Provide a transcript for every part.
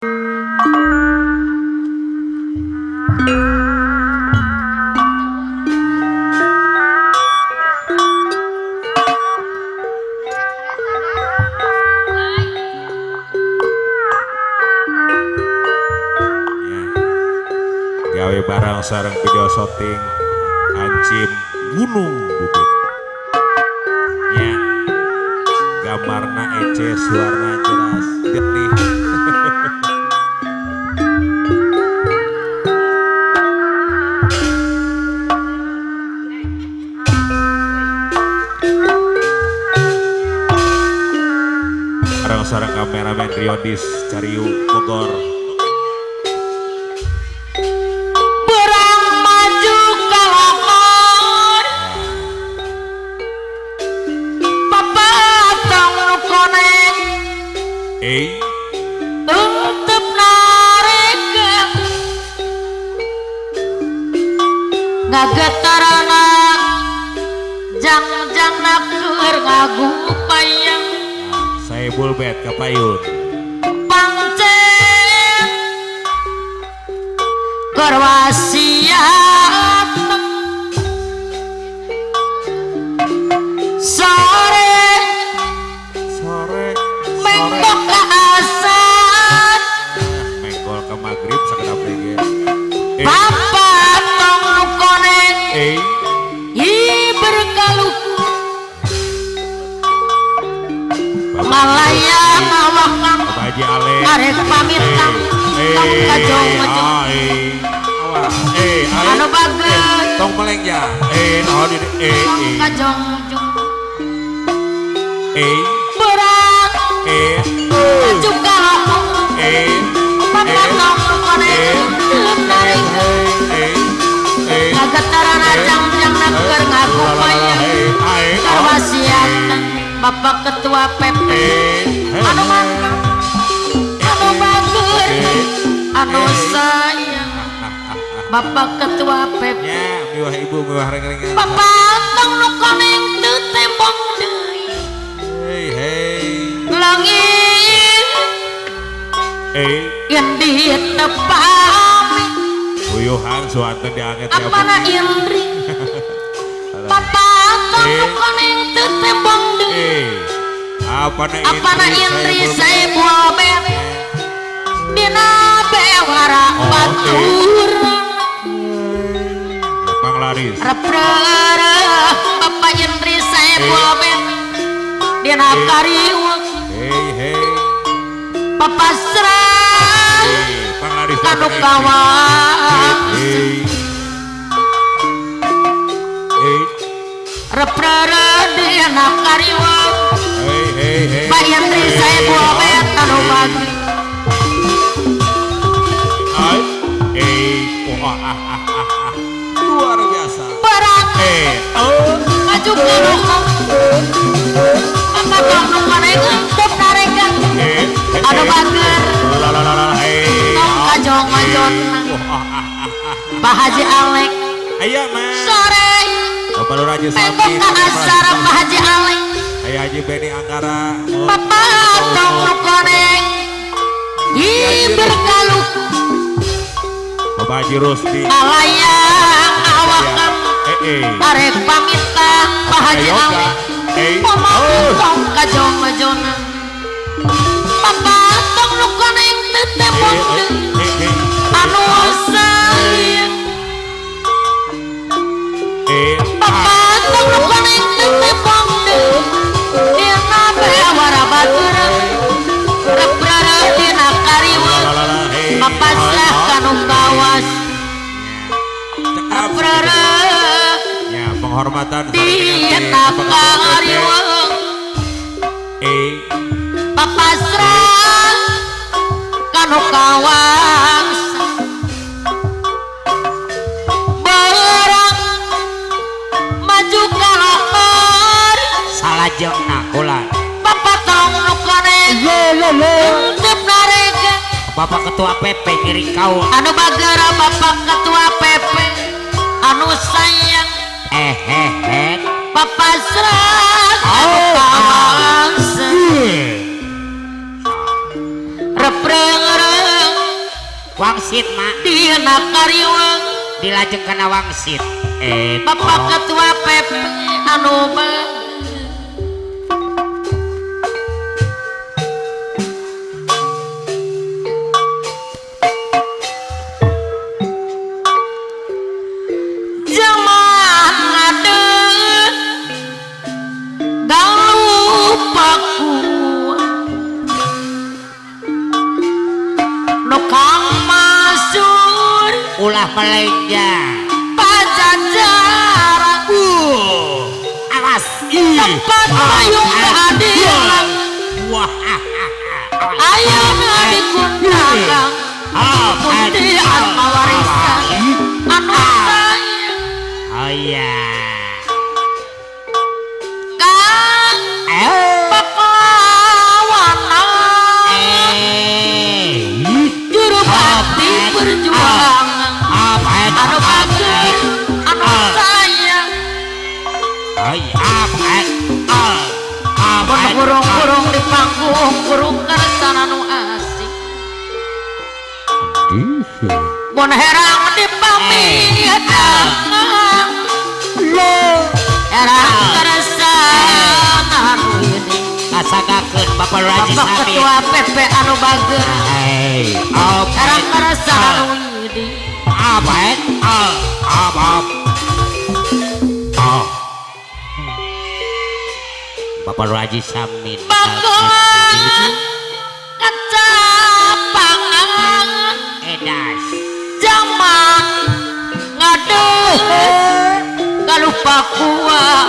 Gawe barang sarang video shooting Ancim Gunung Bukit ya gambarna ece suarna jelas getih barang sarang kameramen Riodis Cariu Bogor. Tutup narik ngagetarana jang-jang naker ngagupayang saya bulbet kapayun pangcen kerwasiat sore menggok ke asat menggol ke maghrib sekedap lagi papa tong nukoneng i berkaluh malaya ngawakan Baji Ale arek pamit kang tong kajong maju anu bagus tong meleng ya no di tong kajong maju berat maju kalau papa tong nukoneng belum narik ngagetaran ajang-jang naker ngagupayang karwasiatan Bapak Ketua PP anu mantap anu bagus anu sayang Bapak Ketua PP ya miwah ibu miwah reng-rengan Bapak tong nukoneng teu tembong deui langit yang ditepami uyuhan suanten dianget ya apana indri Bapak tong nukoneng teu tembong deui apana indri saya buabet dina bewara batur panglaris reprere Bapak indri saya buabet dina kariwak Bapak serang panglaris kanu kawan reprere dina kariwak Pak indri saya buabet anu bagus luar biasa berat maju ke rokok apa tong nukoneng untuk narekan anu bager tong kajong-kajong Pak Haji Alek aya mah sore Bapak Lur Haji tembok Sambi ke asara Pak Haji Alek aya Haji Beni Anggara Bapak tong nukoneng i berkaluh Bapak Haji Rusti alayang awakan arek pamitan Pak Haji Alek pemangku tong kajong-kajong Bapak tong nukoneng teu tembong deui anu sayang Bapak tong nukoneng teu tembong deui dina bewara baturan reprere dina kariwak Bapak sah kanu kawas reprere ya penghormatan dina kariwak Bapak sah kanu kawas barang maju ka lohor salajengna kula Bapak tong nukoneng tep naregan Bapak Ketua PP ngiring kaul anu bagara Bapak Ketua PP anu sayang Bapak serang anu kawangsa repreng Wangsit mak dina kariwang dilajeng kana wangsit. Bapak Ketua PP anu zaman ngadeg galupaku nu kang masur Ulah melenja. pajajaran Awas. tempat payung keadilan Wah. ayo dikundangang kuntian mawarisan anu sayang Oh iya. kang paklawanan juru bakti perjuangan anu bagus anu sayang burung-burung di panggung burung keresan anu asik mun herang di pamidangan herang keresan anu ini Asagakeun Bapak Raji Bapak Samin. Ketua PP anu bager herang keresan anu ini Bapak Raji Samin. bagelan kacapangan Edas. zaman ngadeg galupa kuat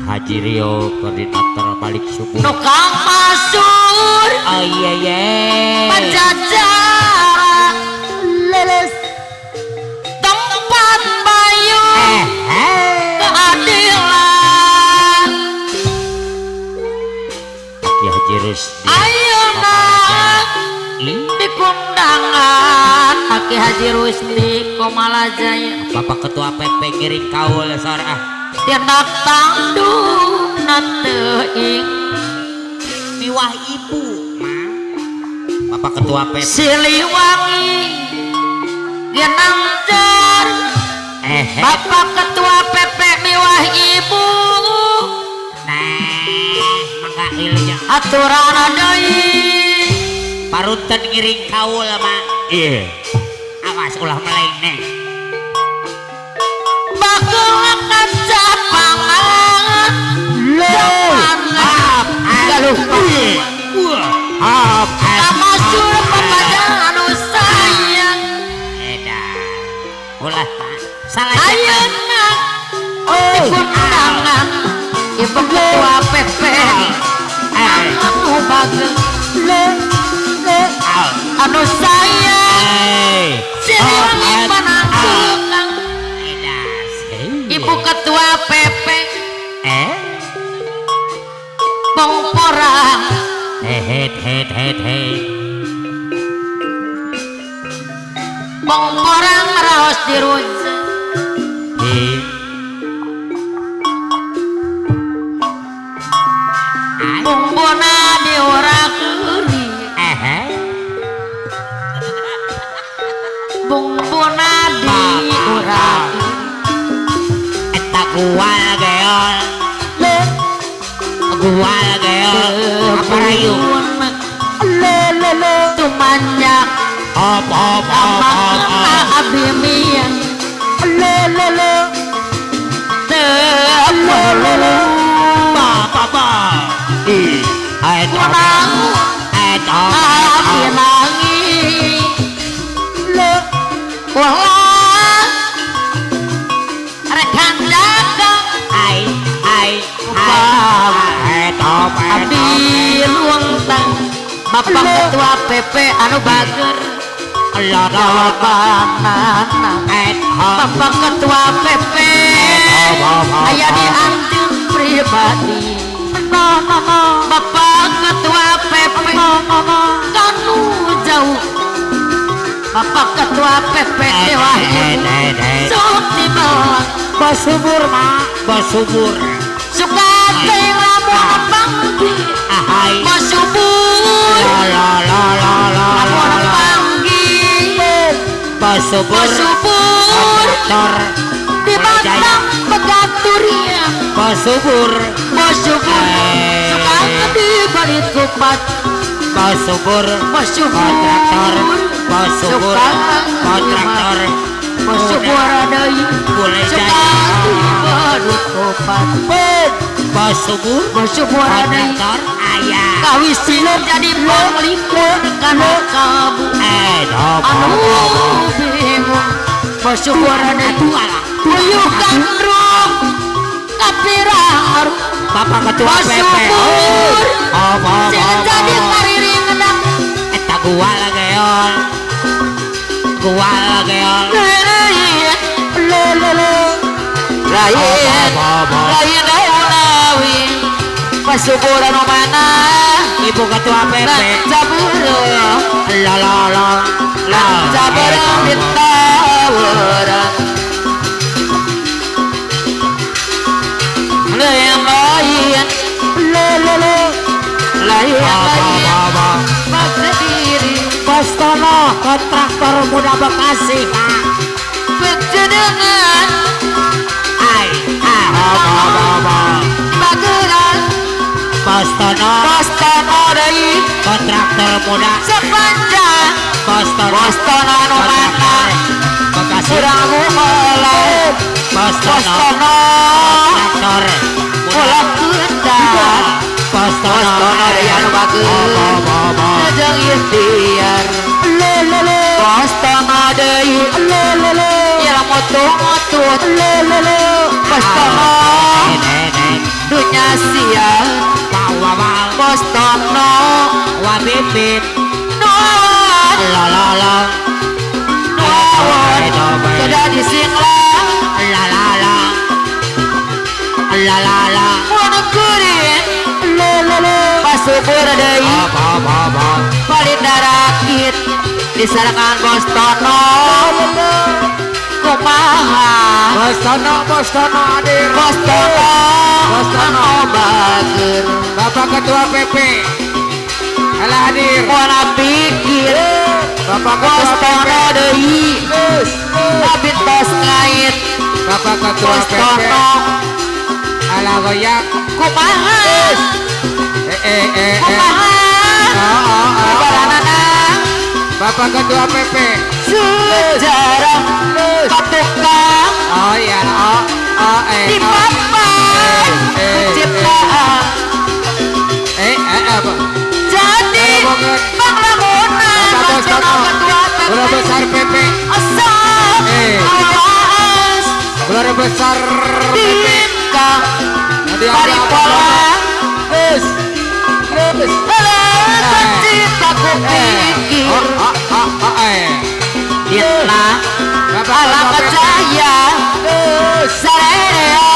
Haji Rio koordinator balik subuh. nu kang masur Oh iya iya. pajajaran leles tempat payung keadilan Ya Haji Rusdi. ayeuna dikundangan Aki Haji Rusdi Komalajaya Bapak Ketua PP ngiring kaul sarah. tindak tangdung teuing Miwah ibu mah. Bapak Ketua PP. Siliwangi Ginanjar Bapak Ketua PP miwah ibu Mangga ilnya. aturan deui Parutan ngiring kaul mah. Iya. Awas ulah meleng neng. bagelan kacapangan zaman galupa kamasur papajan anu sayang Edan. Ulah salah ayeuna dikundangan Ibu Ketua PP anu bager anu sayang Siliwangi panangkung Edas. Ibu Ketua PP Pongporang Pongporang raos dirujuk bumbuna diurak-uri bumbuna diurak Eta gual geol. Gual geol. Apa rayu? tumanjak Op. abdi mian abdi nangis ulah rekan dagang abdi luangtang Bapak Ketua PP anu bager Bapak Ketua PP aya di anjeun pribadi Bapak Ketua PP kanu jauh Bapak Ketua PP Dewa sok dibawa Basubur mak. Basubur. suka teh lamun panggil Ahai. masubur lamun panggil Bos subur subur di batang pegaturia Bos subur sekarang di balik kupat Bos subur kontraktor Bos subur kontraktor bos subur ada boleh sekarang di jadi balik kupat Bos subur ada kontraktor ayah kawis silur jadi penglikur karena kamu anu bingung bos subur ada tuyuk gandrung kapirang Bapak Ketua bos PP subur oh jangan jadi kariring ngendang eta gua lageon lain daulawi bos subur anu mana Ibu Ketua PP cabur la cabur ditawuran lain maksa diri Bos Tono kontraktor muda Bekasi Pak berjenengan ai bageran Bos Tono dari kontraktor muda sepanjang Bos Tono anu mana Bekasi kurang mulai Bos Tono kontraktor muda ulang kendang Bos Tono dari anu bageran ngejeng ikhtiar bos tono deui ya motut bos tono dunya sial bos tono wabibib nuawan sudah disinglang mau negeri pas subur deui paling darakit disarangan bos tono kumaha Bos Tono hadir bos tono bager Bapak Ketua PP Alah hadir moana pikir Bapak bos Ketua tono PP deui abit tos ngait Bapak Ketua bos PP tono Alah goyak kumaha kumaha ibaratna Bapak Ketua PP sejarah patukang oh iya di papan penciptaan apa jadi banget bangunan Bapak Bos Tono Gula besar PP asal awas Gula besar tingkah Nanti ada paripola Terus pencipta kupikir Ditna ala percaya Sarea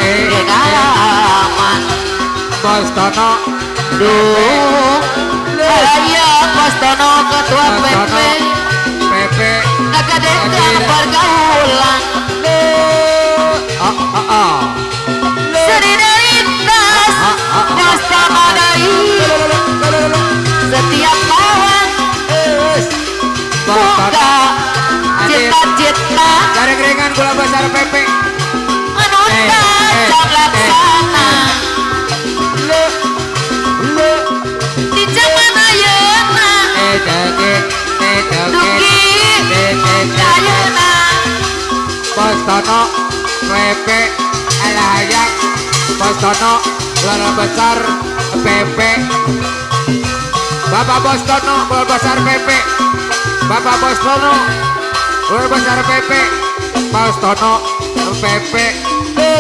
Degalaman Bos Tono Duh Raya Bos Tono Ketua PP PP Ngagadekan pergaulan Solidaritas Bos Tono dari setiap lawan buka cita-cita Garing-garingan gula besar PP anu tajam laksana di zaman ayeuna dugi ayeuna Bos Tono PP Alah hayak Bos Tono gula besar PP Bapak Bos Tono gula besar PP Bapak Bos Tono gula besar PP Bos Tono PP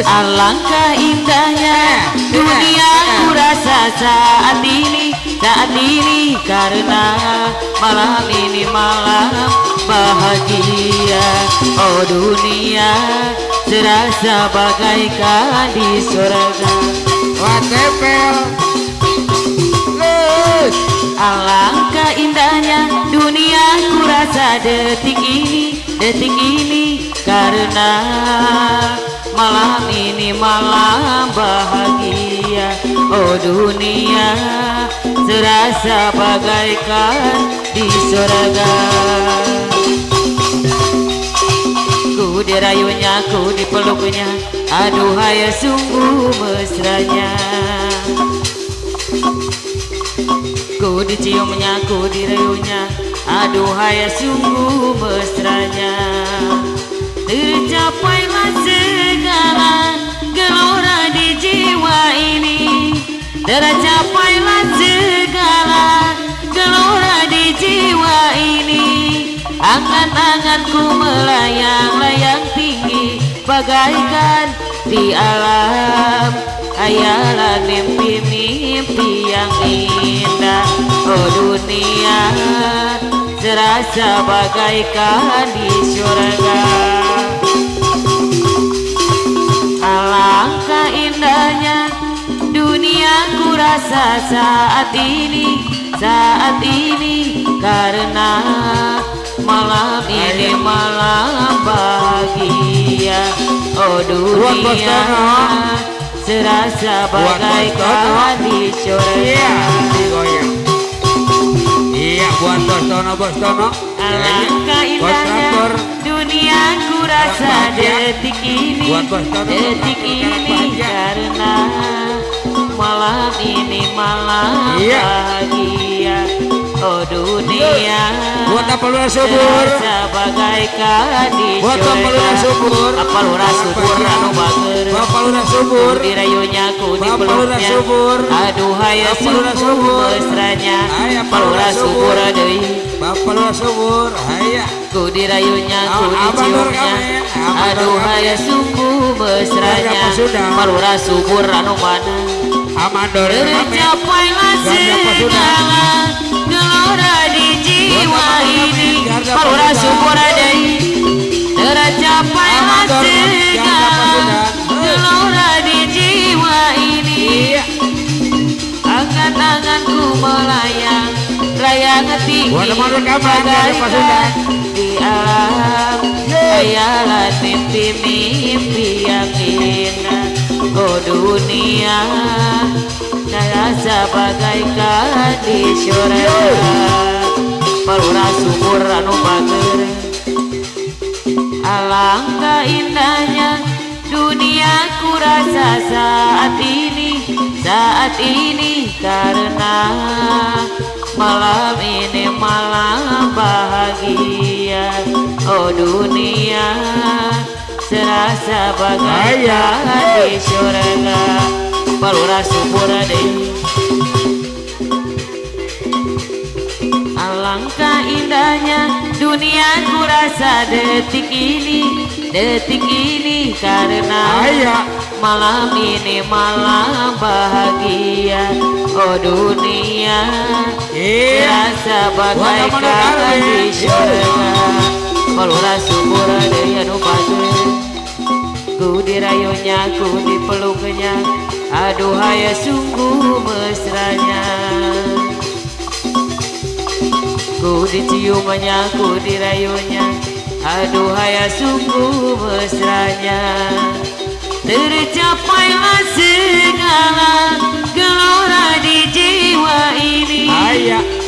alangkah indahnya dunia ku rasa saat ini karena malam ini malam bahagia oh dunia serasa bagaikan di surga Watepel alangkah indahnya dunia ku rasa detik ini karena malam ini malam bahagia oh dunia serasa bagaikan di surga dirayunya, ku dipeluknya, aduhai sungguh mesranya. Ku diciumnya, ku dirayunya, aduhai sungguh mesranya. Tercapailah segala gelora di jiwa ini, tercapailah segala gelora di jiwa ini. Angan-anganku melayang-layang tinggi bagaikan di alam hayalan, mimpi-mimpi yang indah. Oh dunia serasa bagaikan di surga. Alangkah indahnya dunia ku rasa saat ini karena malam ini malam bahagia. Oh dunia serasa bagaikan di surga. Iya buat Bos Tono. Alangkah indahnya dunia ku rasa detik ini karena malam ini malam bahagia. Oh dunia buat apa lu subur bagaikan di buat apa lu subur apa lu subur anu bager bapak lu subur dirayunya, ku dipeluknya, aduhai sungguh mesranya. Apa lu subur deui bapak lu subur haya ku dirayunya, ku diciumnya, aduhai sungguh mesranya. Apa lu subur anu mana amandor tercapailah segala gelora di jiwa ini. Palura subur deui tercapailah segala gelora di jiwa ini. Angan-anganku melayang tinggi bagaikan di alam hayalan, mimpi-mimpi yang indah. Oh dunia rasa bagaikan di surga. Palura subur anu bager. Alangkah indahnya dunia ku rasa saat ini karena malam ini malam bahagia. Oh dunia serasa bagaikan di surga. Palura subur deui. Alangkah indahnya dunia ku rasa detik ini karena malam ini malam bahagia. Oh dunia serasa bagaikan di surga. Palura subur deui anu bager. Ku dirayunya, ku dipeluknya, aduhai sungguh mesranya. Ku diciumnya, ku dirayunya, aduhai sungguh mesranya. Tercapailah segala gelora di jiwa ini,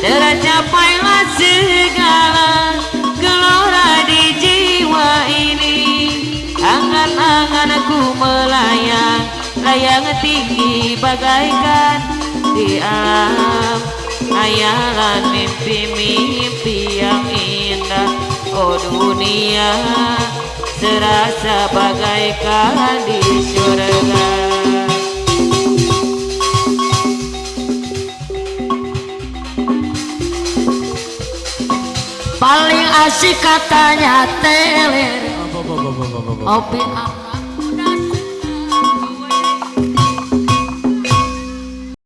tercapailah segala gelora di jiwa ini. Angan-anganku melayang tinggi bagaikan di alam hayalan, mimpi-mimpi yang indah. Oh dunia serasa bagaikan di surga. Paling asik katanya teler, opi